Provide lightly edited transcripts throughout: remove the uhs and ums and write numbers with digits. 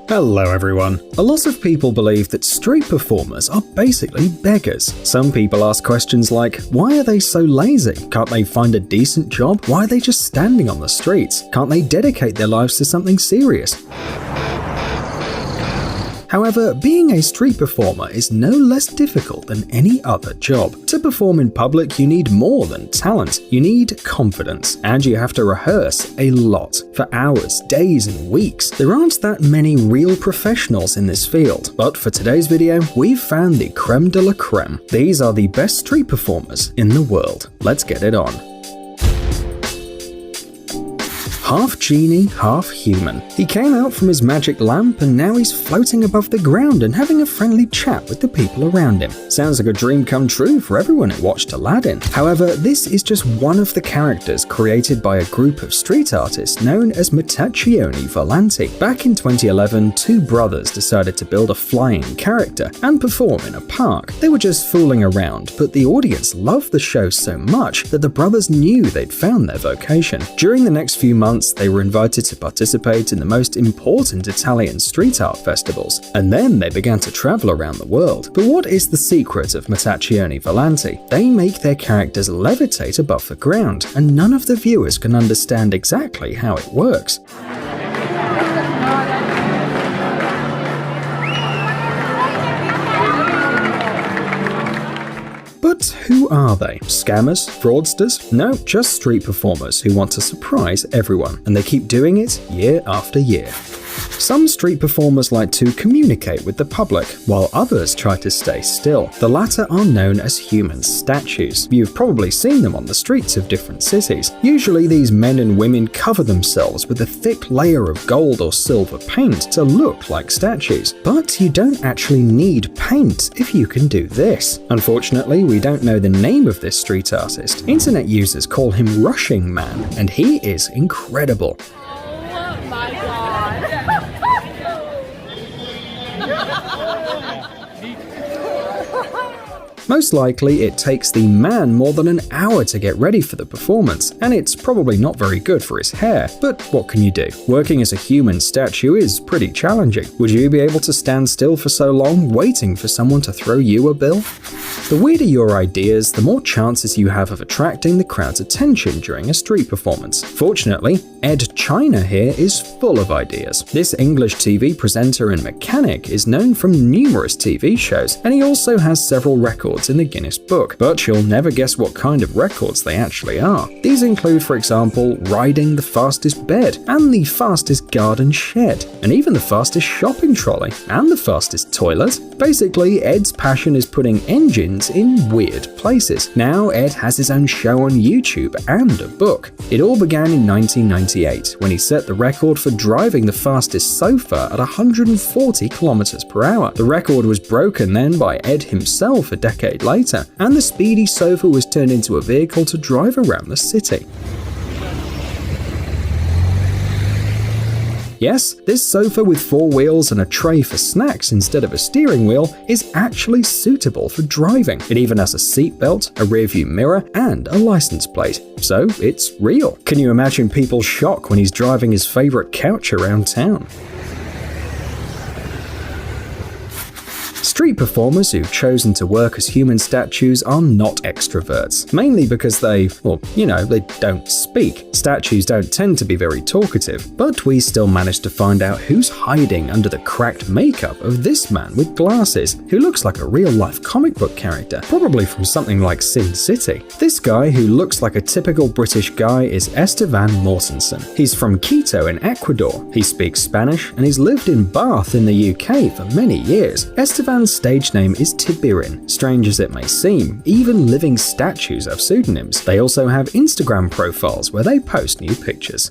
Hello everyone. A lot of people believe that street performers are basically beggars. Some people ask questions like, why are they so lazy? Can't they find a decent job? Why are they just standing on the streets? Can't they dedicate their lives to something serious? However, being a street performer is no less difficult than any other job. To perform in public, you need more than talent. You need confidence, and you have to rehearse a lot, for hours, days, and weeks. There aren't that many real professionals in this field, but for today's video, we've found the creme de la creme. These are the best street performers in the world. Let's get it on. Half genie, half human. He came out from his magic lamp and now he's floating above the ground and having a friendly chat with the people around him. Sounds like a dream come true for everyone who watched Aladdin. However, this is just one of the characters created by a group of street artists known as Metachioni Volanti. Back in 2011, two brothers decided to build a flying character and perform in a park. They were just fooling around, but the audience loved the show so much that the brothers knew they'd found their vocation. During the next few months, they were invited to participate in the most important Italian street art festivals, and then they began to travel around the world. But what is the secret of Metachioni Volanti? They make their characters levitate above the ground, and none of the viewers can understand exactly how it works. But who are they? Scammers? Fraudsters? No, just street performers who want to surprise everyone, and they keep doing it year after year. Some street performers like to communicate with the public, while others try to stay still. The latter are known as human statues. You've probably seen them on the streets of different cities. Usually these men and women cover themselves with a thick layer of gold or silver paint to look like statues. But you don't actually need paint if you can do this. Unfortunately, we don't know the name of this street artist. Internet users call him Rushing Man, and he is incredible. Oh my god. Most likely, it takes the man more than an hour to get ready for the performance, and it's probably not very good for his hair. But what can you do? Working as a human statue is pretty challenging. Would you be able to stand still for so long, waiting for someone to throw you a bill? The weirder your ideas, the more chances you have of attracting the crowd's attention during a street performance. Fortunately, Ed China here is full of ideas. This English TV presenter and mechanic is known from numerous TV shows, and he also has several records in the Guinness Book, but you'll never guess what kind of records they actually are. These include, for example, riding the fastest bed, and the fastest garden shed, and even the fastest shopping trolley, and the fastest toilet. Basically, Ed's passion is putting engines in weird places. Now Ed has his own show on YouTube and a book. It all began in 1998, when he set the record for driving the fastest sofa at 140 kilometers per hour. The record was broken then by Ed himself a decade later, and the speedy sofa was turned into a vehicle to drive around the city. Yes, this sofa with 4 wheels and a tray for snacks instead of a steering wheel is actually suitable for driving. It even has a seatbelt, a rearview mirror, and a license plate. So it's real. Can you imagine people's shock when he's driving his favorite couch around town? Street performers who've chosen to work as human statues are not extroverts, mainly because they don't speak. Statues don't tend to be very talkative, but we still managed to find out who's hiding under the cracked makeup of this man with glasses, who looks like a real-life comic book character, probably from something like Sin City. This guy, who looks like a typical British guy, is Esteban Mortensen. He's from Quito in Ecuador. He speaks Spanish, and he's lived in Bath in the UK for many years. Esteban's stage name is Tibirin. Strange as it may seem, even living statues have pseudonyms. They also have Instagram profiles where they post new pictures.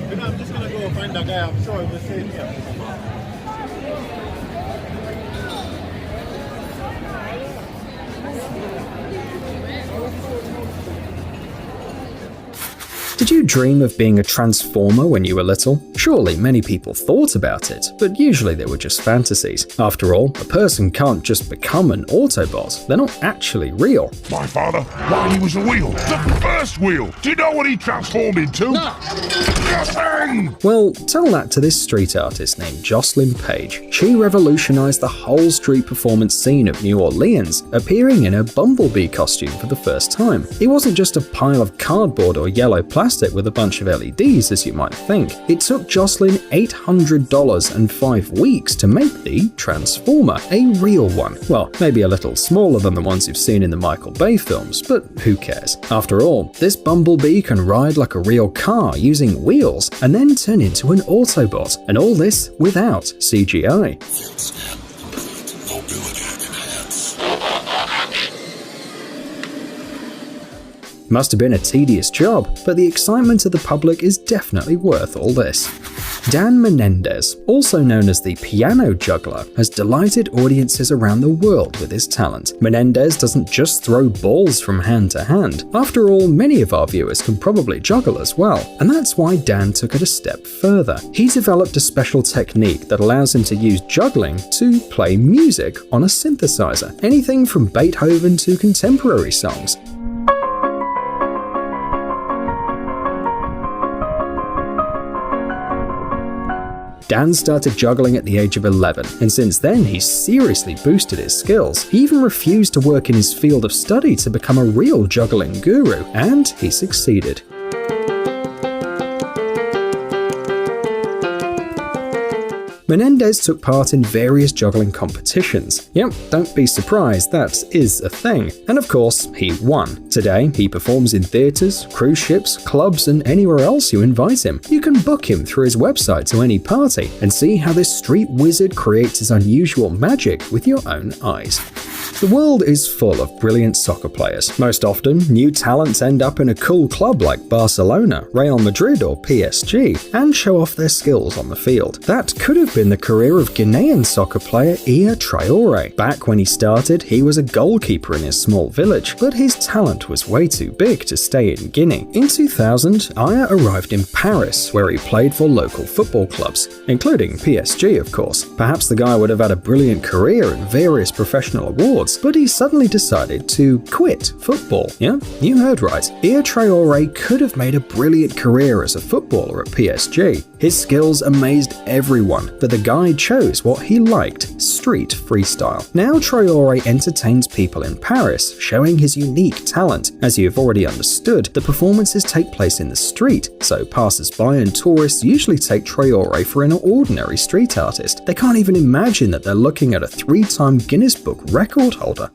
I'm just gonna go find that guy. I'm sure he will say it here. To Did you dream of being a transformer when you were little? Surely many people thought about it, but usually they were just fantasies. After all, a person can't just become an Autobot, they're not actually real. My father, while he was a wheel, the first wheel, do you know what he transformed into? Nothing! Well, tell that to this street artist named Jocelyn Page. She revolutionized the whole street performance scene of New Orleans, appearing in a bumblebee costume for the first time. It wasn't just a pile of cardboard or yellow plastic with a bunch of LEDs, as you might think. It took Jocelyn $800 and 5 weeks to make the Transformer, a real one. Well, maybe a little smaller than the ones you've seen in the Michael Bay films, but who cares? After all, this bumblebee can ride like a real car using wheels and then turn into an Autobot, and all this without CGI. Must have been a tedious job, but the excitement of the public is definitely worth all this. Dan Menendez, also known as the piano juggler, has delighted audiences around the world with his talent. Menendez doesn't just throw balls from hand to hand. After all, many of our viewers can probably juggle as well, and that's why Dan took it a step further. He developed a special technique that allows him to use juggling to play music on a synthesizer, anything from Beethoven to contemporary songs. Dan started juggling at the age of 11, and since then he's seriously boosted his skills. He even refused to work in his field of study to become a real juggling guru, and he succeeded. Menendez took part in various juggling competitions. Yep, don't be surprised, that is a thing. And of course, he won. Today, he performs in theaters, cruise ships, clubs, and anywhere else you invite him. You can book him through his website to any party and see how this street wizard creates his unusual magic with your own eyes. The world is full of brilliant soccer players. Most often, new talents end up in a cool club like Barcelona, Real Madrid, or PSG, and show off their skills on the field. That could have been the career of Ghanaian soccer player Iya Traore. Back when he started, he was a goalkeeper in his small village, but his talent was way too big to stay in Guinea. In 2000, Iya arrived in Paris, where he played for local football clubs, including PSG, of course. Perhaps the guy would have had a brilliant career and various professional awards, but he suddenly decided to quit football. Yeah, you heard right. Iya Traore could have made a brilliant career as a footballer at PSG. His skills amazed everyone, but the guy chose what he liked: street freestyle. Now Traore entertains people in Paris, showing his unique talent. As you have already understood, the performances take place in the street, so passers-by and tourists usually take Traore for an ordinary street artist. They can't even imagine that they're looking at a 3-time Guinness Book record holder.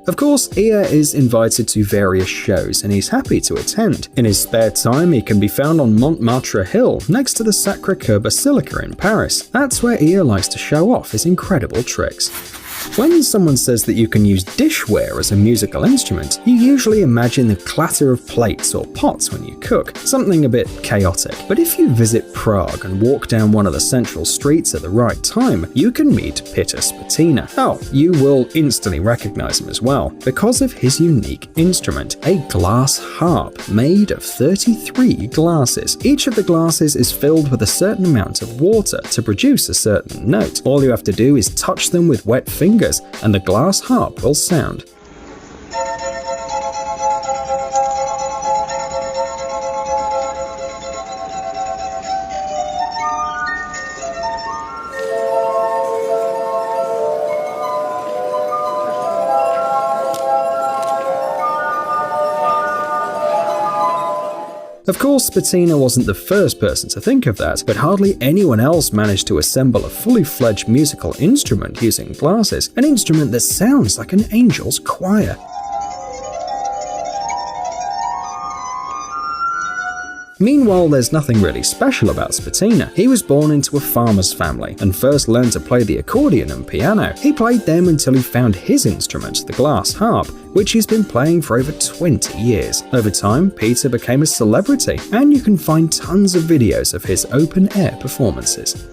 Of course, Iya is invited to various shows and he's happy to attend. In his spare time, he can be found on Montmartre Hill, next to the Sacré-Cœur Basilica in Paris. That's where Iya likes to show off his incredible tricks. When someone says that you can use dishware as a musical instrument, you usually imagine the clatter of plates or pots when you cook, something a bit chaotic. But if you visit Prague and walk down one of the central streets at the right time, you can meet Peter Spatina. Oh, you will instantly recognize him as well, because of his unique instrument, a glass harp made of 33 glasses. Each of the glasses is filled with a certain amount of water to produce a certain note. All you have to do is touch them with wet fingers, and the glass harp will sound. Of course, Spatina wasn't the first person to think of that, but hardly anyone else managed to assemble a fully fledged musical instrument using glasses, an instrument that sounds like an angel's choir. Meanwhile, there's nothing really special about Spatina. He was born into a farmer's family and first learned to play the accordion and piano. He played them until he found his instrument, the glass harp, which he's been playing for over 20 years. Over time, Peter became a celebrity, and you can find tons of videos of his open-air performances.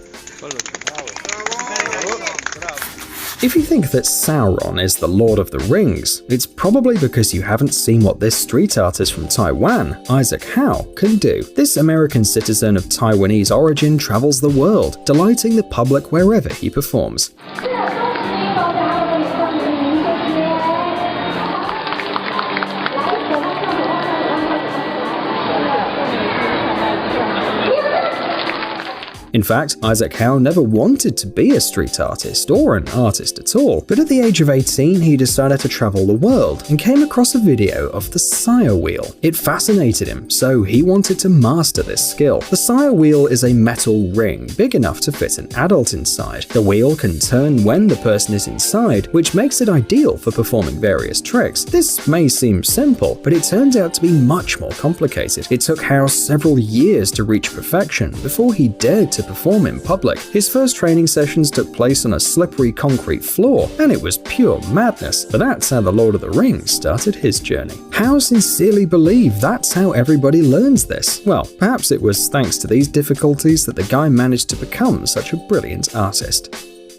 If you think that Sauron is the Lord of the Rings, it's probably because you haven't seen what this street artist from Taiwan, Isaac Howe, can do. This American citizen of Taiwanese origin travels the world, delighting the public wherever he performs. In fact, Isaac Howe never wanted to be a street artist or an artist at all, but at the age of 18 he decided to travel the world and came across a video of the Sire Wheel. It fascinated him, so he wanted to master this skill. The Sire Wheel is a metal ring big enough to fit an adult inside. The wheel can turn when the person is inside, which makes it ideal for performing various tricks. This may seem simple, but it turned out to be much more complicated. It took Howe several years to reach perfection before he dared to perform in public. His first training sessions took place on a slippery concrete floor, and it was pure madness. But that's how the Lord of the Rings started his journey. Howe sincerely believed that's how everybody learns this. Well, perhaps it was thanks to these difficulties that the guy managed to become such a brilliant artist.